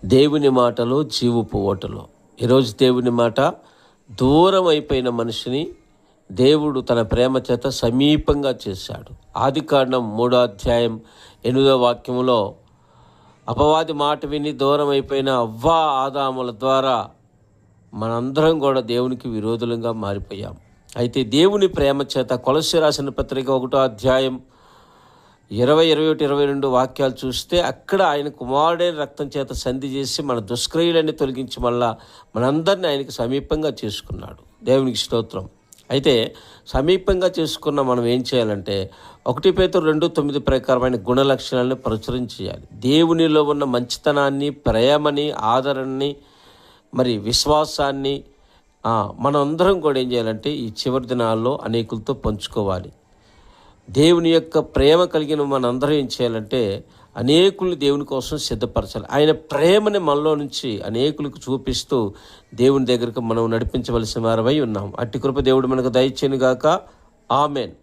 దేవుని మాటలో జీవపు ఓటలో. ఈరోజు దేవుని మాట, దూరం అయిపోయిన మనిషిని దేవుడు తన ప్రేమ చేత సమీపంగా చేశాడు. ఆదికాండం 3వ అధ్యాయం 8వ వాక్యములో, అపవాది మాట విని దూరం అయిపోయిన అవ్వ ఆదాముల ద్వారా మనందరం కూడా దేవునికి విరోధులంగా మారిపోయాం. అయితే దేవుని ప్రేమ చేత కొలస్సీ రాసిన పత్రిక 1వ అధ్యాయం 20, 21, 22 వాక్యాలు చూస్తే, అక్కడ ఆయన కుమారుడైన రక్తం చేత సంధి చేసి మన దుష్క్రియలన్నీ తొలగించి మళ్ళా మనందరినీ ఆయనకి సమీపంగా చేసుకున్నాడు. దేవునికి స్తోత్రం. అయితే సమీపంగా చేసుకున్న మనం ఏం చేయాలంటే, 1 పేతురు 2:9 ప్రకారమైన గుణ లక్షణాలను ప్రచురించేయాలి. దేవునిలో ఉన్న మంచితనాన్ని, ప్రేమని, ఆదరణని, మరి విశ్వాసాన్ని మనం అందరం కూడా ఏం చేయాలంటే ఈ చివరి దినాల్లో అనేకులతో పంచుకోవాలి. దేవుని యొక్క ప్రేమ కలిగిన మనందరం ఏం చేయాలంటే అనేకుల్ని దేవుని కోసం సిద్ధపరచాలి. ఆయన ప్రేమని మనలో నుంచి అనేకులకు చూపిస్తూ దేవుని దగ్గరకు మనం నడిపించవలసిన వారమై ఉన్నాం. అట్టి కృప దేవుడు మనకు దయచేయును గాక. ఆమెన్.